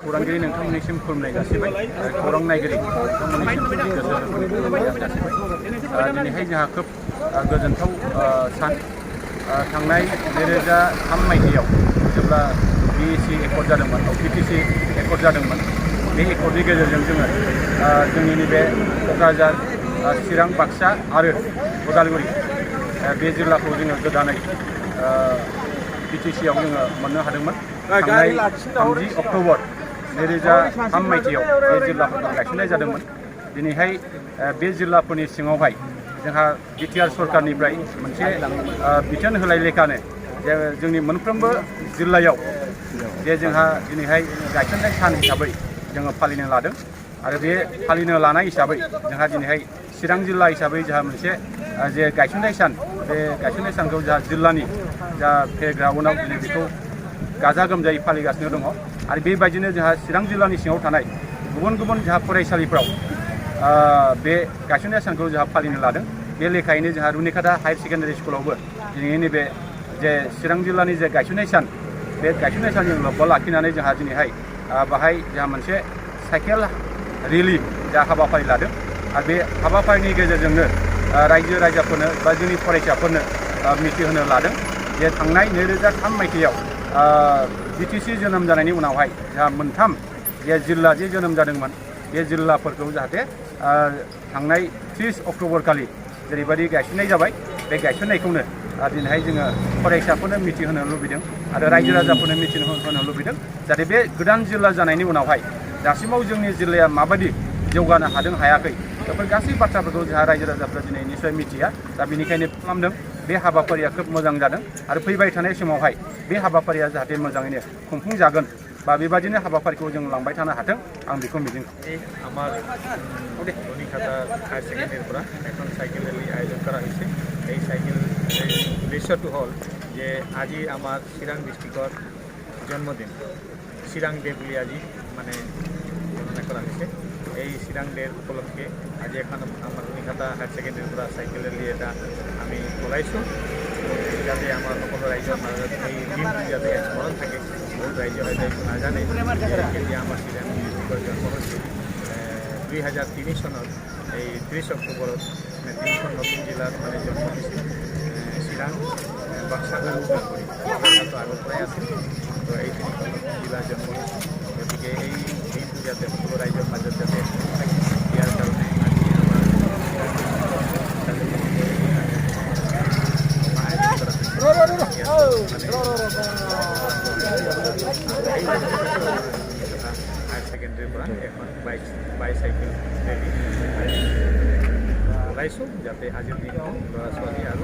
खौरांगिरि नोंथांमोननिसिम खुलुमनाय जासिबाय खौरां नायगिरि नोंथांमोननिसिम गोसो गोरबोनिफ्राय जासिबाय दिनैहाय जोंहा खोब गोजोनथाव सान थांनाय 2003 मायथाइयाव जेब्ला बिएसि एकर्ड जादोंमोन बिटिसि एकर्ड जादोंमोन बे एकर्डनि गेजेरजों जोङो जोंनि नैबे क'क्राझार चिरां बाक्सा आरो उदालगुरि बे जिल्लाखौ जोङो गोदानै बिटिसिआव जोङो मोननो हादोंमोन थांनाय 30 अक्ट'बर 2003 मायथाइयाव बे जिल्लाफोरखौ गायसननाय जादोंमोन दिनैहाय बे जिल्लाफोरनि सिङावहाय जोंहा बिटिआर सरकारनिफ्राय मोनसे बिथोन होलाय लेखानो जे जोंनि मोनफ्रोमबो जिल्लायाव जे जोंहा दिनैहाय गायसननाय सान हिसाबै जोङो फालिनो लादों आरो बे फालिनो लानाय हिसाबै जोंहा दिनैहाय चिरां जिल्ला हिसाबै जोंहा मोनसे जे गायसननाय सान बे गायसननाय सानखौ जोंहा जिल्लानि जा फेग्राउन्डआव दिनै बेखौ गाजा गोमजायै फालिगासिनो दङ आरो बेबायदिनो जोंहा चिरां जिल्लानि सिङाव थानाय गुबुन गुबुन जोंहा फरायसालिफ्राव बे गायसननाय सानखौ जोंहा फालिनो लादों बे लेखायैनो जोंहा रुनिकाटा हायार सेकेन्डारि स्कुलावबो दिनैनि नैबे जे चिरां जिल्लानि जे गायसननाय सान बे गायसननाय सानजों लोब्बा लाखिनानै जोंहा दिनैहाय बाहाय जोंहा मोनसे साइकेल रेलि जा हाबाफारि लादों आरो बे हाबाफारिनि गेजेरजोंनो रायजो राजाफोरनो बा जोंनि फरायसाफोरनो मिथिहोनो लादों जे थांनाय 2003 मायथाइयाव बिटिसि जोनोम जानायनि उनावहाय जोंहा मोनथाम जे जिल्ला जे जोनोम जादोंमोन बे जिल्लाफोरखौ जाहाथे थांनाय 30 अक्ट'बर खालि जेरैबायदि गायसननाय जाबाय बे गायसननायखौनो दिनैहाय जोङो फरायसाफोरनो मिथिहोनो लुबैदों आरो रायजो राजाफोरनो मिथिहोनो लुबैदों जाहाथे बे गोदान जिल्ला जानायनि उनावहाय दासिमाव जोंनि जिल्लाया माबायदि जौगानो हादों हायाखै बेफोर गासै बाथ्राफोरखौ जोंहा रायजो राजाफ्रा दिनै निस्सय मिथिया दा बेनिखायनो खालामदों बे हाबाफारिया खोब मोजां जादों आरो फैबाय थानाय समावहाय बे हाबाफारिया जाहाथे मोजाङैनो खुंफुंजागोन बा बेबायदिनो हाबाफारिखौ जों लांबाय थानो हाथों आं बेखौ मिजिं আমার রনিকাটা হায়ার সেকেন্ডারির পৰা এখন সাইকেল রেলি আয়োজন করা হয়েছে এই সাইকেল উদ্দেশ্যটো হল যে আজি আমার চিরাং ডিস্ট্রিক্টর জন্মদিন চিরাং ডে বুলি আজি মানে ঘোষণা করা হয়েছে এই চিরাং ডের উপলক্ষে আজি এখন আমার রনিকাটা হায়ার সেকেন্ডারির পৰা সাইকেল রেলি এটা আমি ওলাইছো যাতে আমার সকল রাইজৰ মাজত এই দিনটো যাতে স্মরণ থাকে বহুত রাইজে হয়তো একটু নাজানে যে আমার চিরাং ডিস্ট্রিক্টর জন্ম হয়েছে 2003 চনত এই 30 অক্টোবৰত তিনিখন নতুন জিলাত মানে জন্ম হৈছিল চিৰাং বাক্সা আৰু ওদালগুৰি বাক্সাটো আগৰ পৰাই আছিল তো এই তিনিখন নতুন জিলা জন্ম হৈছিল গতিকে এই দিনটো যাতে সকলো ৰাইজৰ মাজত যাতে থাকে ইয়াৰ কাৰণে আজি আমাৰ হায়াৰ সেকেন্ডারিৰ পৰা এখন বাইচাইকেল ৰেলি ওলাইছোঁ যাতে আজিৰ দিনটো ল'ৰা ছোৱালী আৰু